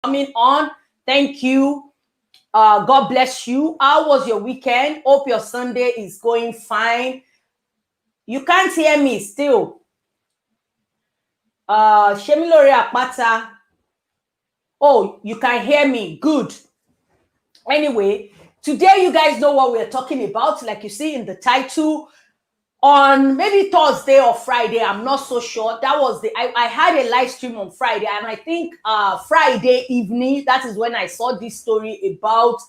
Coming on, thank you. God bless you. How was your weekend? Hope your Sunday is going fine. You can't hear me still. Shemilore Apata. Oh, you can hear me. Good. Anyway, today you guys know what we're talking about. Like you see in the title, on maybe Thursday or Friday, I'm not so sure. That was I had a live stream on Friday, and I think Friday evening, that is when I saw this story about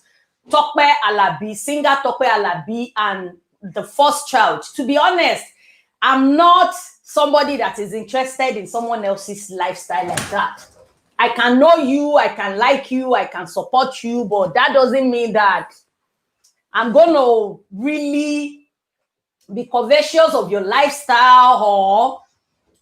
Tope Alabi, singer Tope Alabi, and the first child. To be honest, I'm not somebody that is interested in someone else's lifestyle like that. I can know you, I can like you, I can support you, but that doesn't mean that I'm going to really be covetous of your lifestyle or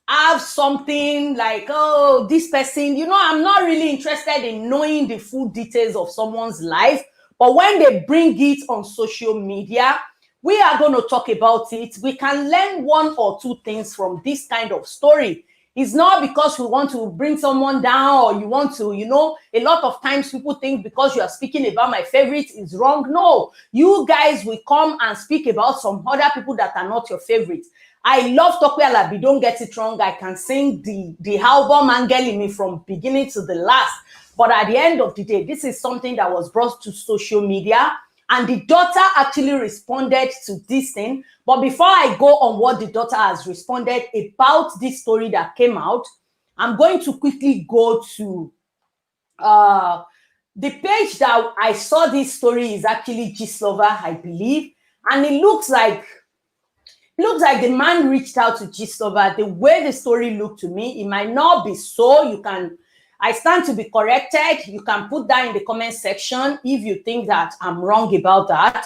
have something like, oh, this person, I'm not really interested in knowing the full details of someone's life. But when they bring it on social media, we are going to talk about it. We can learn one or two things from this kind of story. It's not because we want to bring someone down or you want to, a lot of times people think because you are speaking about my favorite is wrong. No, you guys will come and speak about some other people that are not your favorite. I love Tope Alabi, don't get it wrong. I can sing the album Angel in Me from beginning to the last. But at the end of the day, this is something that was brought to social media. And the daughter actually responded to this thing. But before I go on what the daughter has responded about this story that came out, I'm going to quickly go to the page that I saw this story is actually Gistlover, I believe. And it looks like the man reached out to Gistlover. The way the story looked to me, it might not be so. I stand to be corrected. You can put that in the comment section if you think that I'm wrong about that.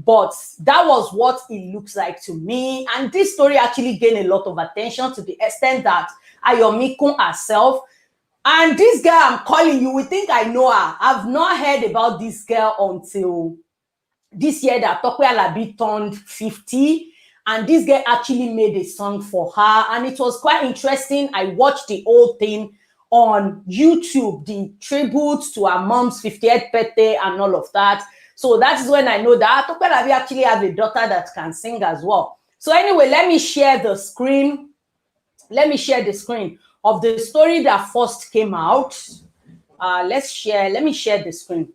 But that was what it looks like to me. And this story actually gained a lot of attention to the extent that Ayomikun herself, and this girl I'm calling you, we think I know her. I've not heard about this girl until this year that Tope Alabi turned 50. And this girl actually made a song for her. And it was quite interesting. I watched the whole thing on YouTube, the tribute to her mom's 50th birthday and all of that. So that is when I know that Tope Alabi actually have a daughter that can sing as well. So anyway, let me share the screen. Let me share the screen of the story that first came out. Let me share the screen.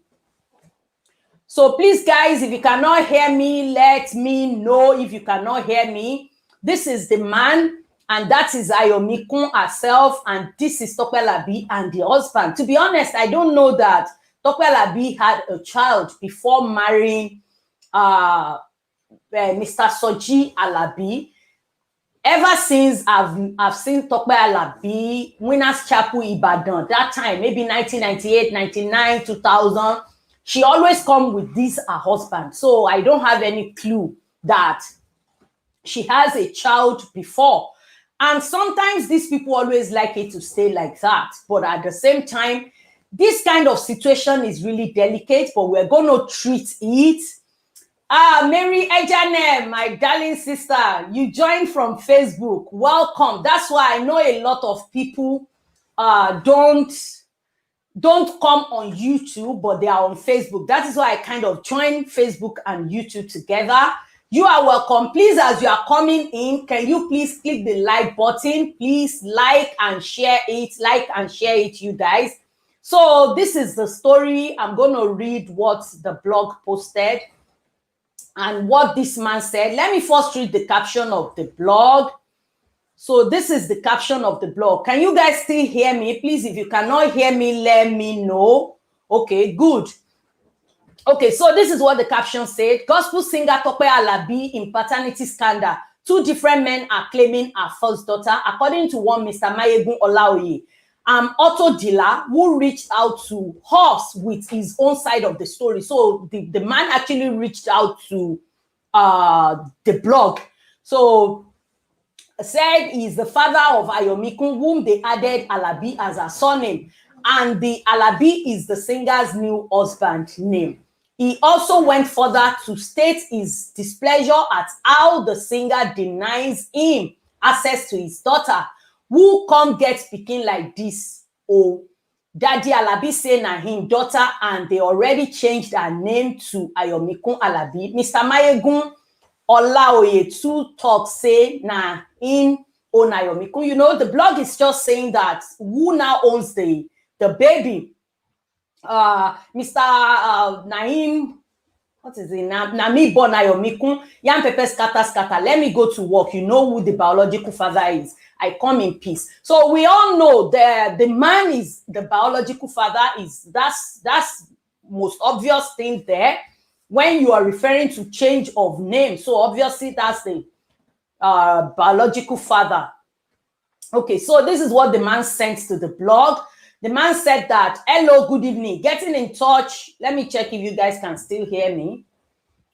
So please, guys, if you cannot hear me, let me know if you cannot hear me. This is the man. And that is Ayomikun herself, and this is Tope Alabi and the husband. To be honest, I don't know that Tope Alabi had a child before marrying Mr. Soji Alabi. Ever since I've seen Tope Alabi, Winners Chapel Ibadan, that time, maybe 1998, 99, 2000, she always come with this her husband. So I don't have any clue that she has a child before. And sometimes these people always like it to stay like that. But at the same time, this kind of situation is really delicate, but we're going to treat it. Mary Ejane, my darling sister, you joined from Facebook. Welcome. That's why I know a lot of people don't come on YouTube, but they are on Facebook. That is why I kind of joined Facebook and YouTube together. You are welcome. Please, as you are coming in, can you please click the like button? Please like and share it, you guys. So this is the story. I'm going to read what the blog posted and what this man said. Let me first read the caption of the blog. So this is the caption of the blog. Can you guys still hear me? Please, if you cannot hear me, let me know. Okay, good. Okay, so this is what the caption said. Gospel singer Tope Alabi in paternity scandal. Two different men are claiming her first daughter, according to one Mr. Mayegun Olaoye. Auto dealer who reached out to us with his own side of the story. So the man actually reached out to the blog. So said he's the father of Ayomikun, whom they added Alabi as her surname. And the Alabi is the singer's new husband name. He also went further to state his displeasure at how the singer denies him access to his daughter. Who come get pikin like this? Oh, Daddy Alabi say na him daughter, and they already changed her name to Ayomikun Alabi. Mr. Mayegun Olaoye too talk say na him own Ayomikun. You know, the blog is just saying that who now owns the baby? Mr. Naim, what is it? Nami born Ayomikun, Yam Pepe scatter. Let me go to work. You know who the biological father is. I come in peace. So we all know the man is the biological father. That's most obvious thing there when you are referring to change of name. So obviously that's the biological father. Okay, so this is what the man sent to the blog. The man said that, hello, good evening, getting in touch. Let me check if you guys can still hear me.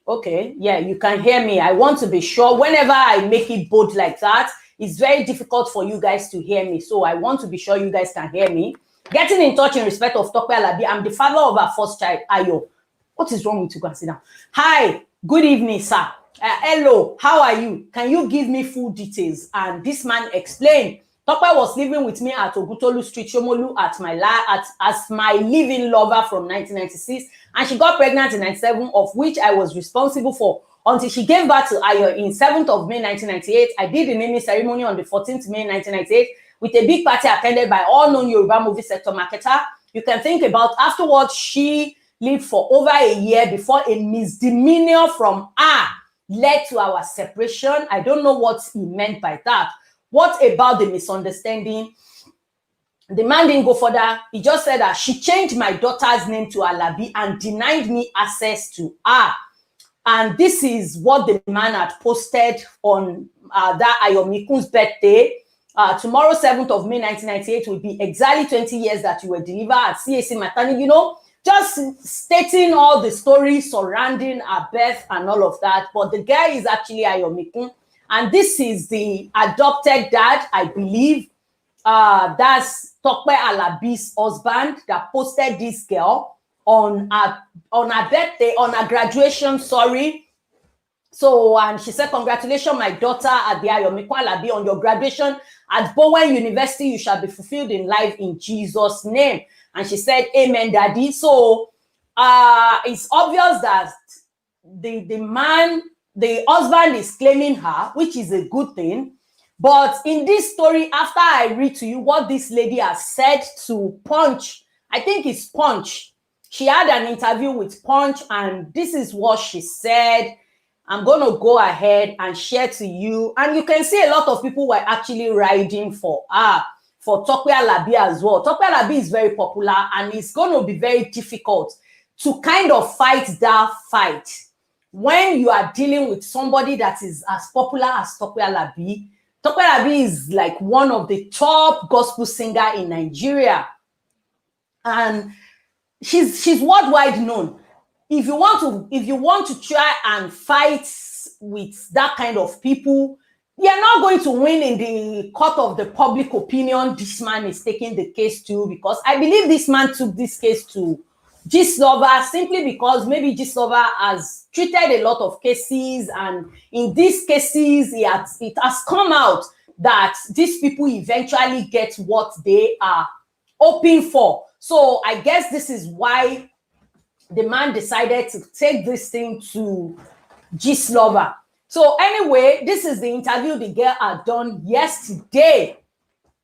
Okay, yeah, you can hear me. I want to be sure. Whenever I make it bold like that, it's very difficult for you guys to hear me. So I want to be sure you guys can hear me. Getting in touch in respect of Tope Alabi. I'm the father of our first child, Ayo. What is wrong with you guys? Sit down. Hi, good evening, sir. Hello, how are you? Can you give me full details? And this man explained. Tope was living with me at Ogutolu Street, Shomolu, as my living lover from 1996, and she got pregnant in 97, of which I was responsible for until she gave birth to Ayo in 7th of May 1998. I did the naming ceremony on the 14th May 1998 with a big party attended by all known Yoruba movie sector marketer. You can think about afterwards, she lived for over a year before a misdemeanor from her led to our separation. I don't know what he meant by that. What about the misunderstanding? The man didn't go further. He just said that she changed my daughter's name to Alabi and denied me access to her. And this is what the man had posted on that Ayomikun's birthday. Tomorrow, 7th of May 1998, will be exactly 20 years that you were delivered at CAC Maternity. You know, just stating all the stories surrounding her birth and all of that. But the guy is actually Ayomikun. And this is the adopted dad, I believe. That's Tope Alabi's husband that posted this girl on her birthday, on her graduation, sorry. So, and she said, congratulations, my daughter, at the Ayomikun Alabi, on your graduation at Bowen University. You shall be fulfilled in life in Jesus' name. And she said, amen, daddy. So, it's obvious that the husband is claiming her, which is a good thing. But in this story, after I read to you what this lady has said to Punch, I think it's Punch. She had an interview with Punch, and this is what she said. I'm going to go ahead and share to you. And you can see a lot of people were actually riding for her, for Tope Alabi as well. Tope Alabi is very popular, and it's going to be very difficult to kind of fight that fight when you are dealing with somebody that is as popular as Tope Alabi. Tope Alabi is like one of the top gospel singer in Nigeria, and she's worldwide known. If you want to try and fight with that kind of people, you're not going to win in the court of the public opinion. This man is taking the case to, because I believe this man took this case to Gistlover simply because maybe Gistlover has treated a lot of cases, and in these cases it has come out that these people eventually get what they are hoping for. So I guess this is why the man decided to take this thing to Gistlover. So anyway, this is the interview the girl had done yesterday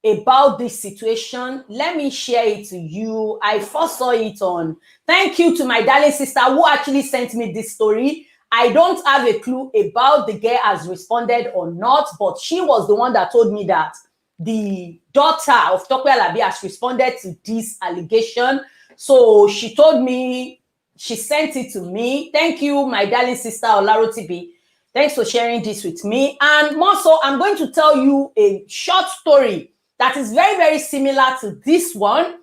about this situation. Let me share it to you. I first saw it on. Thank you to my darling sister who actually sent me this story. I don't have a clue about the girl has responded or not, but she was the one that told me that the daughter of Tope Alabi has responded to this allegation. So she told me, she sent it to me. Thank you, my darling sister Olarotibi. Thanks for sharing this with me. And more so, I'm going to tell you a short story that is very, very similar to this one.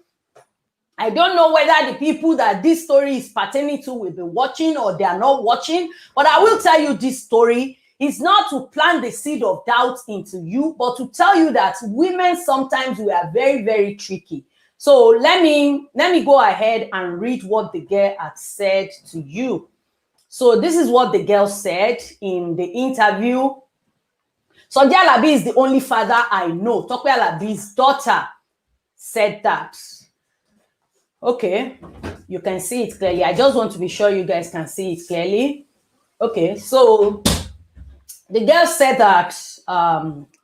I don't know whether the people that this story is pertaining to will be watching or they are not watching, but I will tell you this story. It's not to plant the seed of doubt into you, but to tell you that women sometimes we are very, very tricky. So let me go ahead and read what the girl had said to you. So this is what the girl said in the interview. Tope Alabi is the only father I know. Tope Alabi's daughter said that. Okay, you can see it clearly. I just want to be sure you guys can see it clearly. Okay, so the girl said that,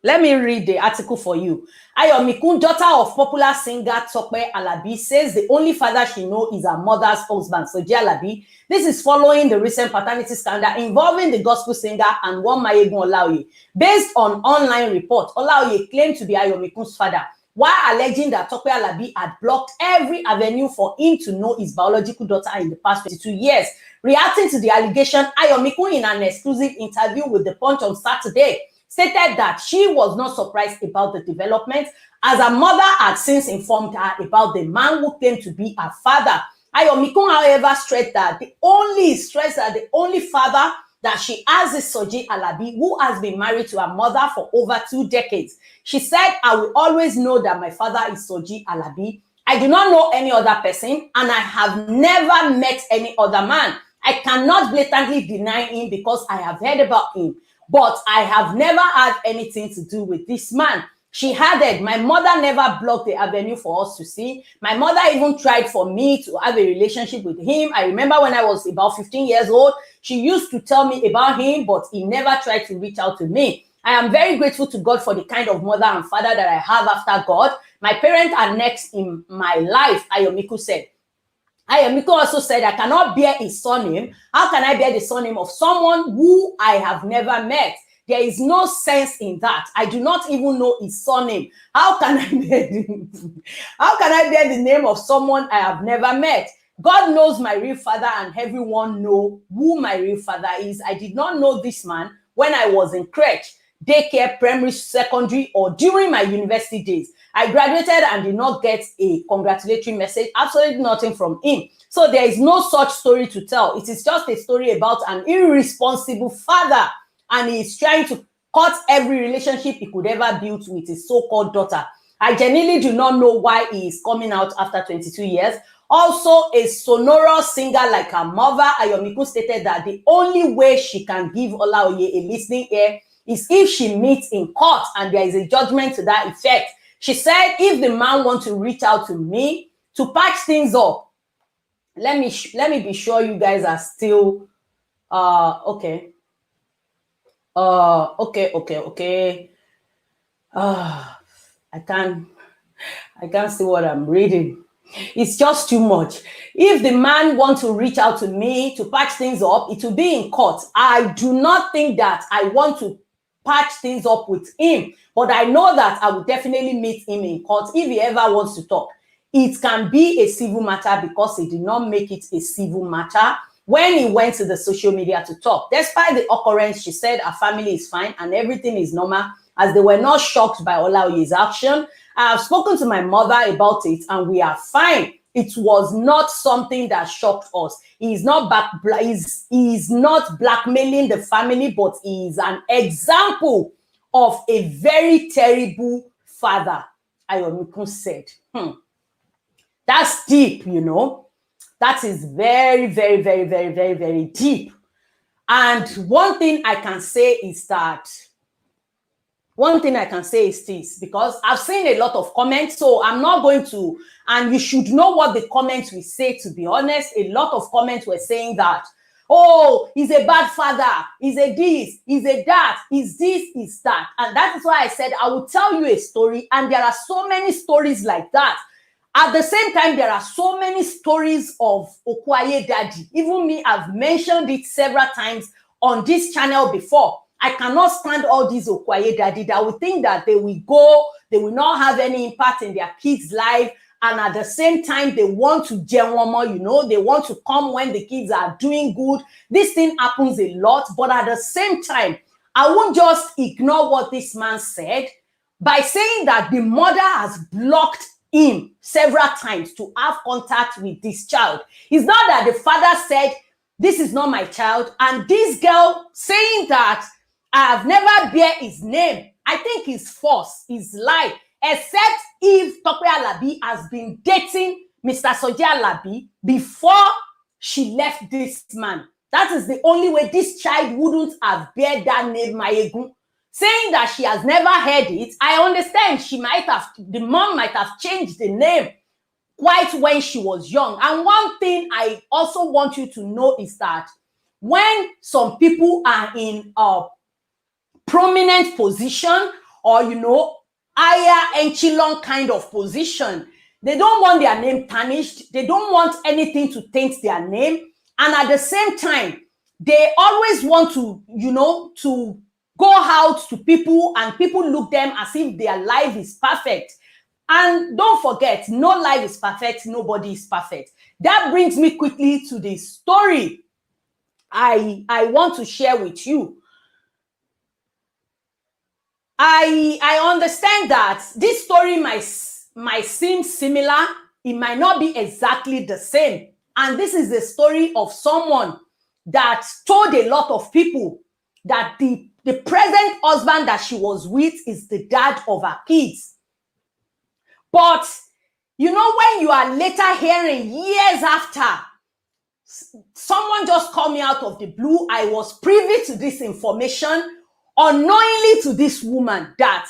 let me read the article for you. Ayomikun, daughter of popular singer Tope Alabi, says the only father she knows is her mother's husband, Tope Alabi. This is following the recent paternity scandal involving the gospel singer and one Mayegun Olaoye. Based on online reports, Olaoye claimed to be Ayomikun's father, while alleging that Tope Alabi had blocked every avenue for him to know his biological daughter in the past 22 years. Reacting to the allegation, Ayomikun, in an exclusive interview with The Punch on Saturday, stated that she was not surprised about the development, as her mother had since informed her about the man who claimed to be her father. Ayomikun, however, stressed that the only father that she has is Tope Alabi, who has been married to her mother for over 2 decades. She said, I will always know that my father is Tope Alabi. I do not know any other person, and I have never met any other man. I cannot blatantly deny him because I have heard about him, but I have never had anything to do with this man. She added, my mother never blocked the avenue for us to see. My mother even tried for me to have a relationship with him. I remember when I was about 15 years old, she used to tell me about him, but he never tried to reach out to me. I am very grateful to God for the kind of mother and father that I have after God. My parents are next in my life, Ayomiku said. Ayomiko also said, I cannot bear his surname. How can I bear the surname of someone who I have never met? There is no sense in that. I do not even know his surname. How can I bear the name of someone I have never met? God knows my real father, and everyone knows who my real father is. I did not know this man when I was in crèche, daycare, primary, secondary, or during my university days. I graduated and did not get a congratulatory message, absolutely nothing from him. So there is no such story to tell. It is just a story about an irresponsible father, and he is trying to cut every relationship he could ever build with his so-called daughter. I genuinely do not know why he is coming out after 22 years. Also, a sonorous singer like her mother, Ayomiku, stated that the only way she can give Olaoye a listening ear is if she meets in court and there is a judgment to that effect. She said, if the man wants to reach out to me to patch things up, let me be sure you guys are still okay. Okay. I can't see what I'm reading. It's just too much. If the man wants to reach out to me to patch things up, it will be in court. I do not think that I want to patch things up with him, but I know that I will definitely meet him in court if he ever wants to talk. It can be a civil matter because he did not make it a civil matter when he went to the social media to talk. Despite the occurrence, she said her family is fine and everything is normal, as they were not shocked by Olaoye's action. I have spoken to my mother about it and we are fine. It was not something that shocked us. He is not blackmailing the family, but he is an example of a very terrible father, Ayomikun said. That's deep, you know. That is very, very, very, very, very, very deep. And one thing I can say is this, because I've seen a lot of comments, so I'm not going to, and you should know what the comments will say, to be honest. A lot of comments were saying that, oh, he's a bad father, he's a this, he's a that, he's this, he's that. And that is why I said I will tell you a story, and there are so many stories like that. At the same time, there are so many stories of Okwaye Daddy. Even me, I've mentioned it several times on this channel before. I cannot stand all these Okwaye Daddy that will think that they will not have any impact in their kids' life, and at the same time, they want to genwomo, you know, they want to come when the kids are doing good. This thing happens a lot, but at the same time, I won't just ignore what this man said by saying that the mother has blocked him several times to have contact with this child. It's not that the father said, this is not my child, and this girl saying that I have never bear his name, I think is false, is lie. except if Tope Alabi has been dating Mr. Soji Alabi before she left this man. That is the only way this child wouldn't have bear that name, Mayegun. Saying that she has never heard it, I understand the mom might have changed the name quite when she was young. And one thing I also want you to know is that when some people are in a prominent position or, higher echelon kind of position, they don't want their name tarnished. They don't want anything to taint their name. And at the same time, they always want to, to go out to people and people look them as if their life is perfect. And don't forget, no life is perfect. Nobody is perfect. That brings me quickly to the story I want to share with you. I understand that this story might seem similar. It might not be exactly the same. And this is the story of someone that told a lot of people that the present husband that she was with is the dad of her kids. But, when you are later hearing years after, someone just called me out of the blue, I was privy to this information, unknowingly to this woman, that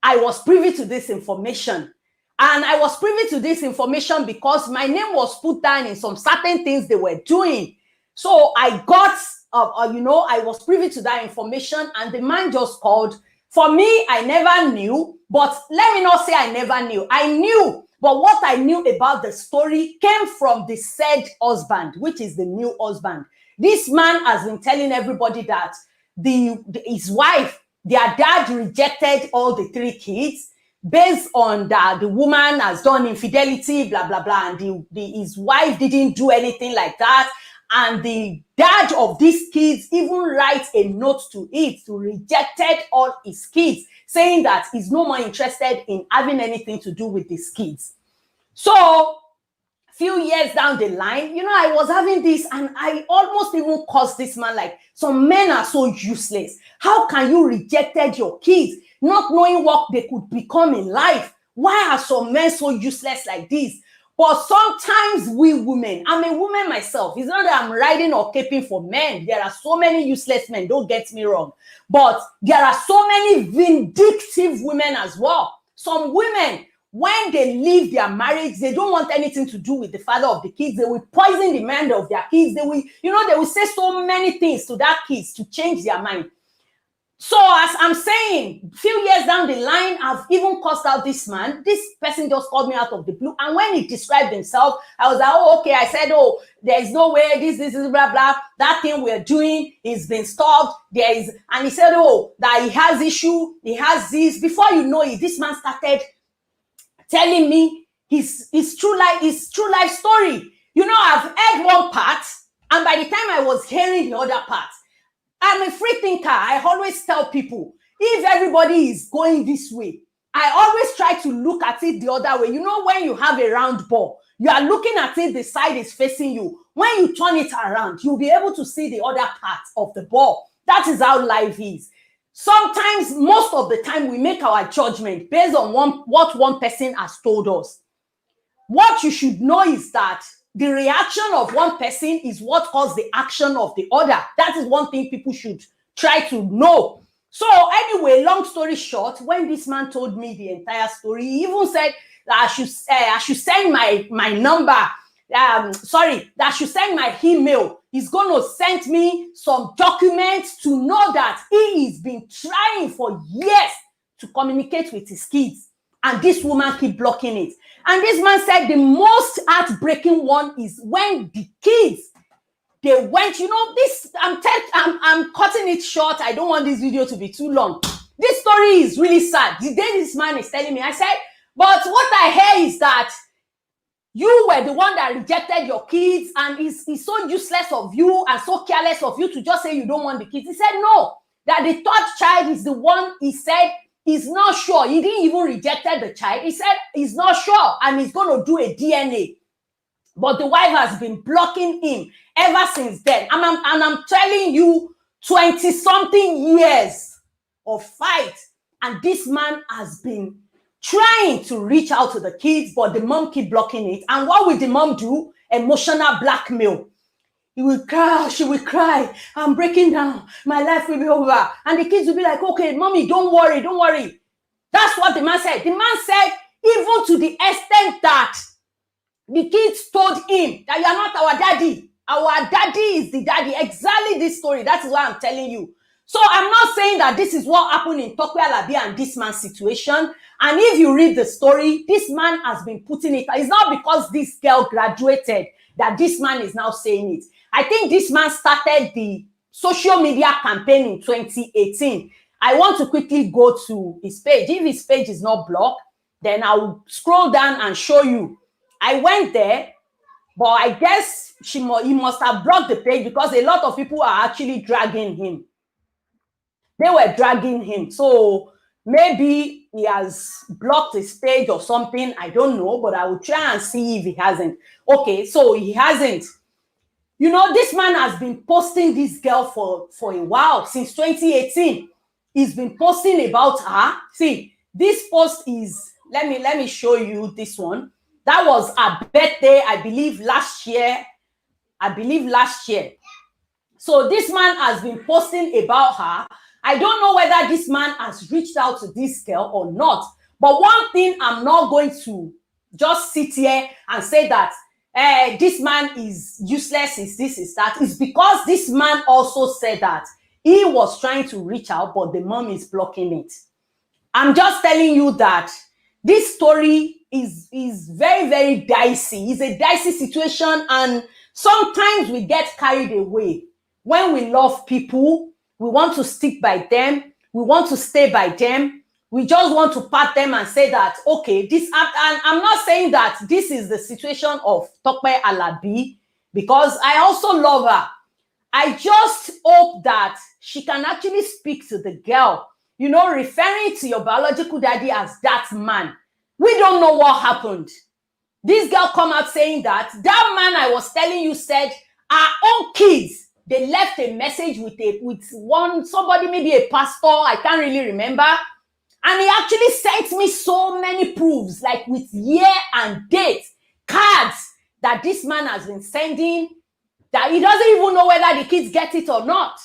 I was privy to this information. And I was privy to this information because my name was put down in some certain things they were doing. So I got, I was privy to that information, and the man just called. For me, I never knew, but let me not say I never knew. I knew, but what I knew about the story came from the said husband, which is the new husband. This man has been telling everybody that his wife, their dad rejected all the 3 kids based on that the woman has done infidelity, blah, blah, blah, and his wife didn't do anything like that. And the dad of these kids even writes a note to it to rejected all his kids, saying that he's no more interested in having anything to do with these kids. So few years down the line, I was having this, and I almost even cursed this man, like, some men are so useless. How can you rejected your kids, not knowing what they could become in life? Why are some men so useless like this? But sometimes we women, I'm a woman myself. It's not that I'm riding or caping for men. There are so many useless men, don't get me wrong. But there are so many vindictive women as well. Some women, when they leave their marriage, they don't want anything to do with the father of the kids. They will poison the mind of their kids. They will, they will say so many things to that kids to change their mind. So as I'm saying, a few years down the line, I've even cursed out this man. This person just called me out of the blue. And when he described himself, I was like, oh, okay. I said, oh, there's no way this is blah, blah. That thing we're doing is been stopped. And he said, oh, that he has issue. He has this. Before you know it, this man started telling me his true life story. I've heard one part, and by the time I was hearing the other part, I'm a free thinker. I always tell people, if everybody is going this way, I always try to look at it the other way. When you have a round ball, you are looking at it, the side is facing you. When you turn it around, you'll be able to see the other part of the ball. That is how life is. Sometimes, most of the time, we make our judgment based on what one person has told us. What you should know is that the reaction of one person is what caused the action of the other. That is one thing people should try to know. So anyway, long story short, when this man told me the entire story, he even said that I should send my number. That I should send my email. He's going to send me some documents to know that he has been trying for years to communicate with his kids. And this woman keep blocking it. And this man said the most heartbreaking one is when the kids, they went, I'm cutting it short. I don't want this video to be too long. This story is really sad. The day this man is telling me, I said, but what I hear is that you were the one that rejected your kids, and he's so useless of you and so careless of you to just say you don't want the kids. He said, no, that the 3rd child is the one. He said, he's not sure. He didn't even rejected the child. He said he's not sure, and he's going to do a DNA. But the wife has been blocking him ever since then. And I'm telling you, 20-something years of fight. And this man has been trying to reach out to the kids, but the mom keep blocking it. And what will the mom do? Emotional blackmail. He will cry, she will cry, I'm breaking down, my life will be over. And the kids will be like, okay, mommy, don't worry, don't worry. That's what the man said. The man said, even to the extent that the kids told him that you are not our daddy. Our daddy is the daddy. Exactly this story. That is why I'm telling you. So I'm not saying that this is what happened in Tope Alabi and this man's situation. And if you read the story, this man has been putting it. It's not because this girl graduated that this man is now saying it. I think this man started the social media campaign in 2018. I want to quickly go to his page. If his page is not blocked, then I'll scroll down and show you. I went there, but I guess he must have blocked the page because a lot of people are actually dragging him. They were dragging him. So maybe he has blocked his page or something. I don't know, but I will try and see if he hasn't. Okay, so he hasn't. You know, this man has been posting this girl for a while, since 2018. He's been posting about her. See, this post is, let me show you this one. That was her birthday, I believe last year. So this man has been posting about her. I don't know whether this man has reached out to this girl or not. But one thing I'm not going to just sit here and say that this man is useless, is this, is that. It's because this man also said that he was trying to reach out, but the mom is blocking it. I'm just telling you that this story is very, very dicey. It's a dicey situation, and sometimes we get carried away. When we love people, we want to stick by them, we want to stay by them, we just want to pat them and say that, okay, this, and I'm not saying that this is the situation of Tope Alabi, because I also love her. I just hope that she can actually speak to the girl, you know, referring to your biological daddy as that man. We don't know what happened. This girl come out saying that man I was telling you said our own kids, they left a message with somebody, maybe a pastor, I can't really remember. And he actually sent me so many proofs, like with year and date, cards that this man has been sending, that he doesn't even know whether the kids get it or not.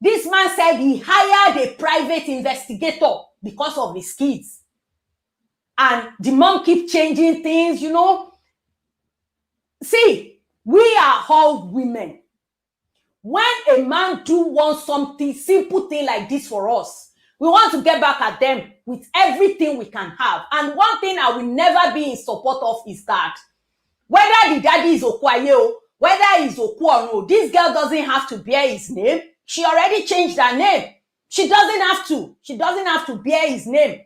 This man said he hired a private investigator because of his kids. And the mom keeps changing things, you know. See, we are all women. When a man wants something, simple thing like this for us, we want to get back at them with everything we can have. And one thing I will never be in support of is that whether the daddy is Okwayo, whether he's Okwo, this girl doesn't have to bear his name. She already changed her name. She doesn't have to. She doesn't have to bear his name.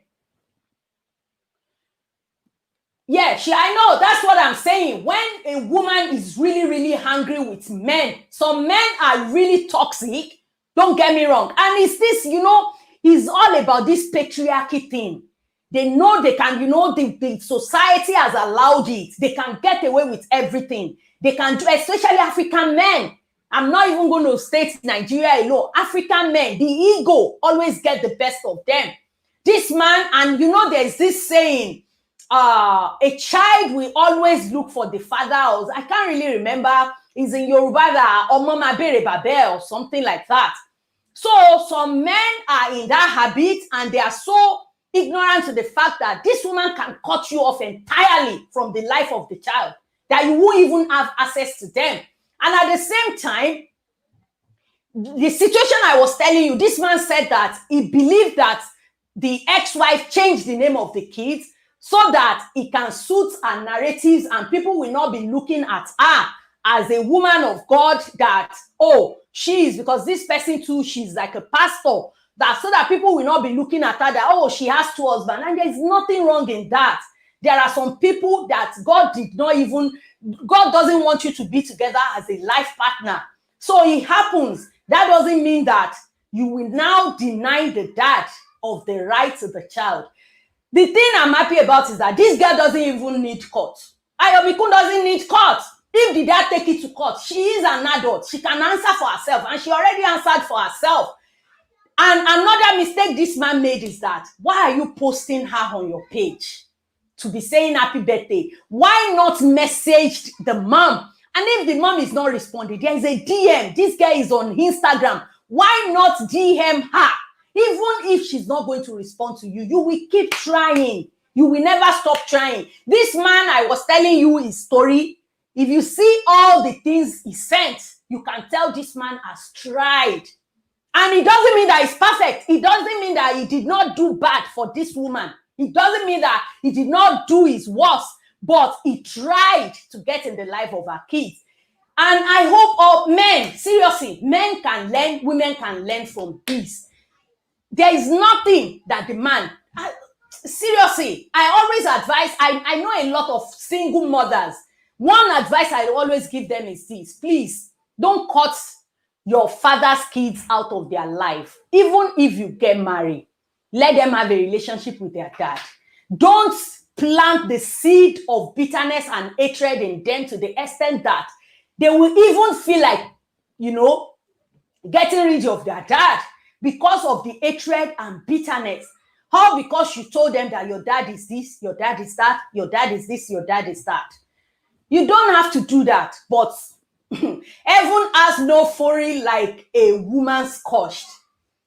Yeah, I know. That's what I'm saying. When a woman is really, really angry with men, some men are really toxic. Don't get me wrong. And it's this, you know, it's all about this patriarchy thing. They know they can, you know, the society has allowed it. They can get away with everything. They can do, especially African men. I'm not even going to state Nigeria alone. African men, the ego always get the best of them. This man, and you know, there's this saying, a child will always look for the father. I can't really remember. It's in Yoruba that Omoma Bere Babe or something like that. So some men are in that habit, and they are so ignorant to the fact that this woman can cut you off entirely from the life of the child, that you won't even have access to them. And at the same time, the situation I was telling you, this man said that he believed that the ex-wife changed the name of the kids so that it can suit her narratives, and people will not be looking at her as a woman of God, that, oh, she is, because this person too, she's like a pastor, that so that people will not be looking at her that, oh, she has two husbands. And there's nothing wrong in that. There are some people that God doesn't want you to be together as a life partner. So it happens. That doesn't mean that you will now deny the dad of the right to the child. The thing I'm happy about is that this girl doesn't even need court. Ayomikun doesn't need court. If the dad take it to court, she is an adult. She can answer for herself, and she already answered for herself. And another mistake this man made is that, why are you posting her on your page to be saying happy birthday? Why not message the mom? And if the mom is not responding, there is a DM. This guy is on Instagram. Why not DM her? Even if she's not going to respond to you, you will keep trying. You will never stop trying. This man, I was telling you his story. If you see all the things he sent, you can tell this man has tried. And it doesn't mean that he's perfect. It doesn't mean that he did not do bad for this woman. It doesn't mean that he did not do his worst, but he tried to get in the life of our kids. And I hope all men, seriously, men can learn, women can learn from this. There is nothing that the man, seriously, I always advise, I know a lot of single mothers. One advice I always give them is this: please don't cut your father's kids out of their life. Even if you get married, let them have a relationship with their dad. Don't plant the seed of bitterness and hatred in them to the extent that they will even feel like, getting rid of their dad because of the hatred and bitterness. How? Because you told them that your dad is this, your dad is that, your dad is this, your dad is that. You don't have to do that, but heaven has no fury like a woman's crushed.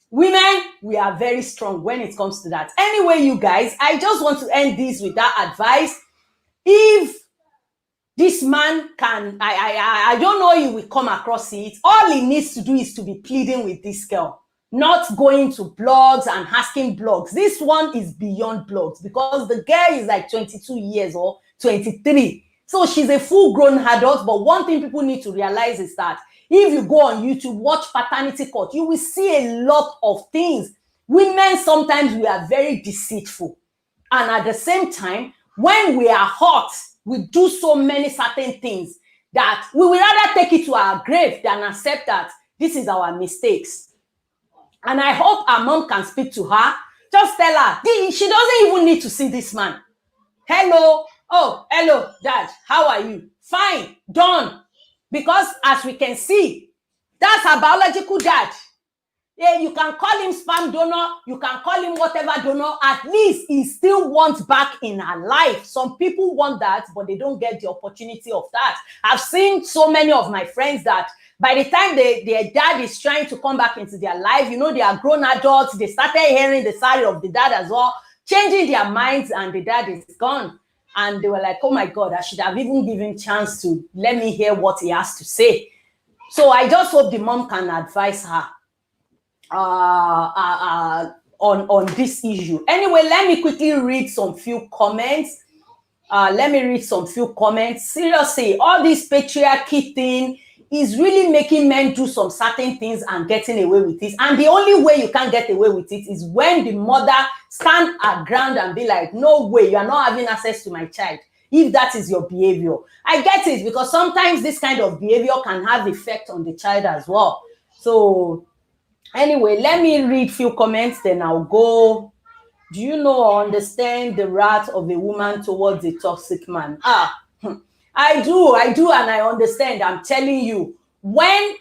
Women, we are very strong when it comes to that. Anyway, you guys, I just want to end this with that advice. If this man can, I don't know if we come across it, all he needs to do is to be pleading with this girl, not going to blogs and asking blogs. This one is beyond blogs because the girl is like 22 years or 23. So she's a full-grown adult, but one thing people need to realize is that if you go on YouTube, watch Paternity Court, you will see a lot of things. Women, sometimes we are very deceitful. And at the same time, when we are hot, we do so many certain things that we will rather take it to our grave than accept that this is our mistakes. And I hope our mom can speak to her. Just tell her, she doesn't even need to see this man. Hello. Oh, hello, dad. How are you? Fine. Done. Because as we can see, that's her biological dad. Yeah, you can call him sperm donor. You can call him whatever donor. At least he still wants back in her life. Some people want that, but they don't get the opportunity of that. I've seen so many of my friends that by the time their dad is trying to come back into their life, they are grown adults. They started hearing the side of the dad as well, changing their minds, and the dad is gone. And they were like, oh my God, I should have even given chance to let me hear what he has to say. So I just hope the mom can advise her on this issue. Anyway, let me quickly read some few comments. Seriously, all this patriarchy thing is really making men do some certain things and getting away with it. And the only way you can get away with it is when the mother stand her ground and be like, no way, you are not having access to my child, if that is your behavior. I get it, because sometimes this kind of behavior can have effect on the child as well. So anyway, let me read few comments, then I'll go. Do you know or understand the wrath of a woman towards a toxic man? I do, and I understand. I'm telling you, when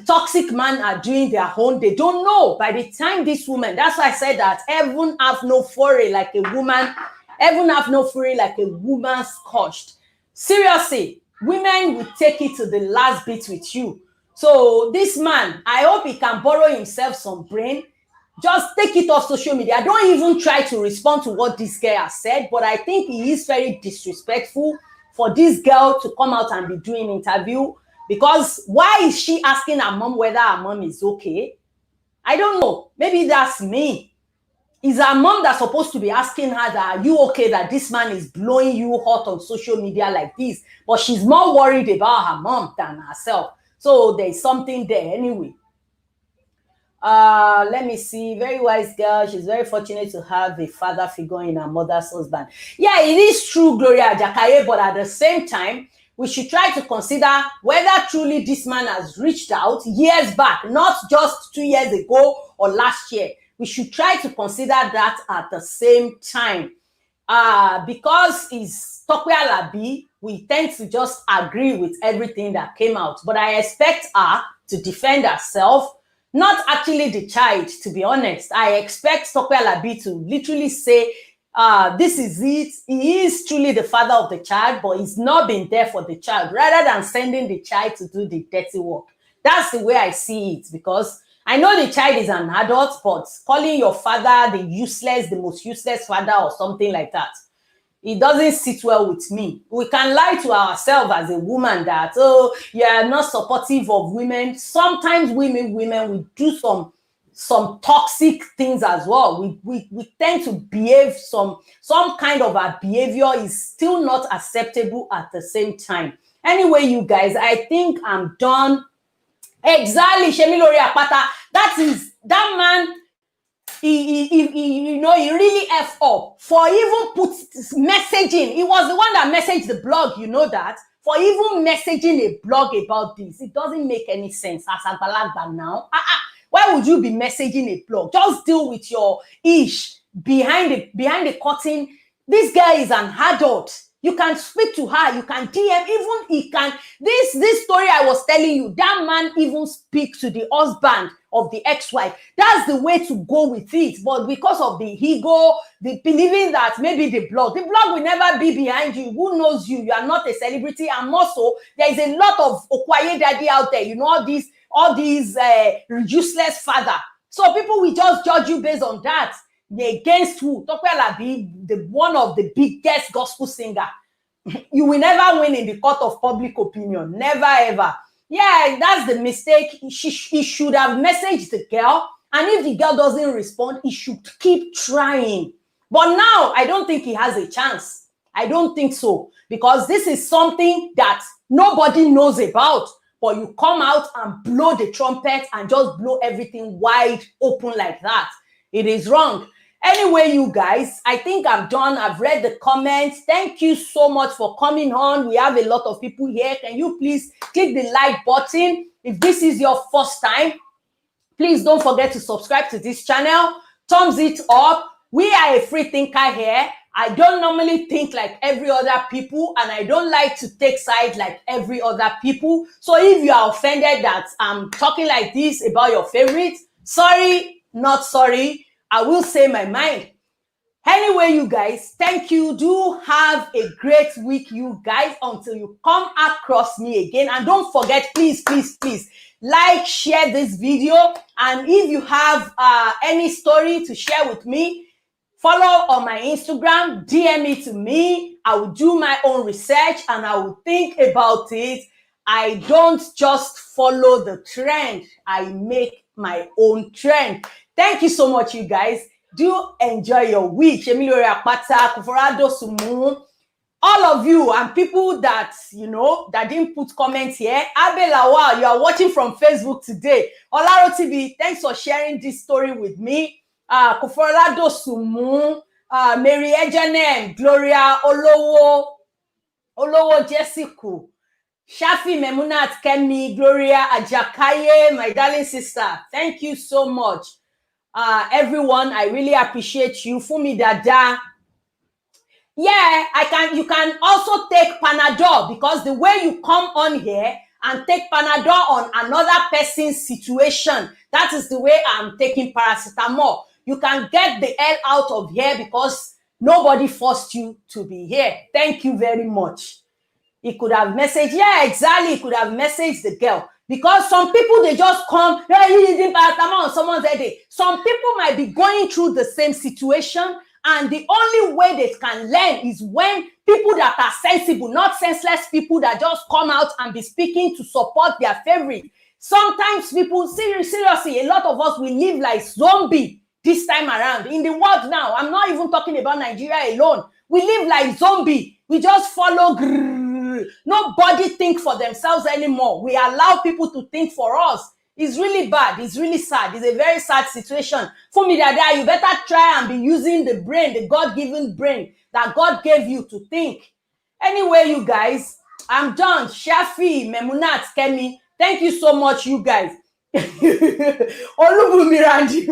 toxic men are doing their own, they don't know. By the time this woman, that's why I said that heaven have no fury like a woman. Heaven have no fury like a woman's crushed. Seriously, women will take it to the last bit with you. So this man, I hope he can borrow himself some brain. Just take it off social media. Don't even try to respond to what this guy has said, but I think he is very disrespectful for this girl to come out and be doing interview, because why is she asking her mom whether her mom is okay? I don't know. Maybe that's me. Is her mom that's supposed to be asking her that, are you okay that this man is blowing you hot on social media like this? But she's more worried about her mom than herself. So there's something there anyway. Let me see. Very wise girl. She's very fortunate to have a father figure in her mother's husband. Yeah, it is true, Gloria Jakaye, but at the same time, we should try to consider whether truly this man has reached out years back, not just 2 years ago or last year. We should try to consider that at the same time. Because it's Tope Alabi, we tend to just agree with everything that came out. But I expect her to defend herself. Not actually the child, to be honest. I expect Tope Alabi to literally say, this is it. He is truly the father of the child, but he's not been there for the child, rather than sending the child to do the dirty work. That's the way I see it, because I know the child is an adult, but calling your father the most useless father or something like that, it doesn't sit well with me. We can lie to ourselves as a woman that, oh, you are not supportive of women. Sometimes women, we do some toxic things as well. We tend to behave some kind of a behavior is still not acceptable at the same time. Anyway, you guys, I think I'm done. Exactly, Shemilori Apata. That man. He really F up for even put messaging. He was the one that messaged the blog, you know that. For even messaging a blog about this, it doesn't make any sense. As Agbalagba now, why would you be messaging a blog? Just deal with your ish behind the curtain. This guy is an adult. You can speak to her, you can DM, even he can. This story I was telling you, that man even speak to the husband of the ex-wife. That's the way to go with it. But because of the ego, the believing that maybe the blog will never be behind you. Who knows you? You are not a celebrity. And also, there is a lot of Okwaye daddy out there. You know, all these useless father. So people will just judge you based on that. Against who? Tope Alabi, one of the biggest gospel singer. You will never win in the court of public opinion. Never, ever. Yeah, that's the mistake. He should have messaged the girl. And if the girl doesn't respond, he should keep trying. But now, I don't think he has a chance. I don't think so. Because this is something that nobody knows about. But you come out and blow the trumpet and just blow everything wide open like that. It is wrong. Anyway, you guys, I think I'm done. I've read the comments. Thank you so much for coming on. We have a lot of people here. Can you please click the like button? If this is your first time, please don't forget to subscribe to this channel. Thumbs it up. We are a free thinker here. I don't normally think like every other people, and I don't like to take sides like every other people. So if you are offended that I'm talking like this about your favorite, sorry, not sorry. I will say my mind. Anyway, you guys, thank you. Do have a great week, you guys, until you come across me again. And don't forget, please, like, share this video. And if you have any story to share with me, follow on my Instagram, DM it to me. I will do my own research and I will think about it. I don't just follow the trend. I make my own trend. Thank you so much, you guys. Do enjoy your week. Shemilori Apata, Kuforado Sumu, all of you and people that, you know, that didn't put comments here. Abela, wow, you are watching from Facebook today. Olaro TV, thanks for sharing this story with me. Kuforado Sumu, Mary Ejanem, Gloria, Olowo Jessica, Shafi Memunat Kemi, Gloria Ajakaye, my darling sister. Thank you so much. Everyone, I really appreciate you. Fumi Dada. Yeah, you can also take Panadol, because the way you come on here and take Panadol on another person's situation, that is the way I'm taking paracetamol. You can get the hell out of here because nobody forced you to be here. Thank you very much. He could have messaged, yeah, exactly. He could have messaged the girl. Because some people, they just come, hey, he didn't paracetamol on someone's head. Some people might be going through the same situation, and the only way they can learn is when people that are sensible, not senseless people that just come out and be speaking to support their favorite. Sometimes people, seriously, a lot of us, we live like zombie this time around. In the world now, I'm not even talking about Nigeria alone. We live like zombie. We just follow. Nobody think for themselves anymore. We allow people to think for us. It's really bad. It's really sad. It's a very sad situation. For me, Dada, you better try and be using the brain, the God-given brain that God gave you to think. Anyway, you guys, I'm done. Shafi, Memunat, Kemi, thank you so much, you guys. Olubumirandi.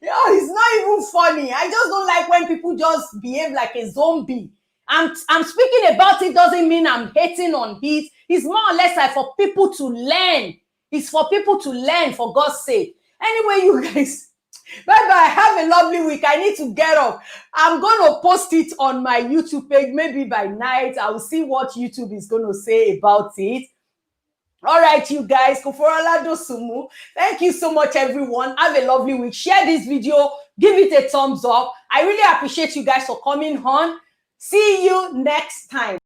Yeah, it's not even funny. I just don't like when people just behave like a zombie. I'm speaking about it doesn't mean I'm hating on it. It's more or less like for people to learn. It's for people to learn, for God's sake. Anyway, you guys, bye-bye. Have a lovely week. I need to get up. I'm going to post it on my YouTube page. Maybe by night, I'll see what YouTube is going to say about it. All right, you guys. Thank you so much, everyone. Have a lovely week. Share this video. Give it a thumbs up. I really appreciate you guys for coming on. See you next time.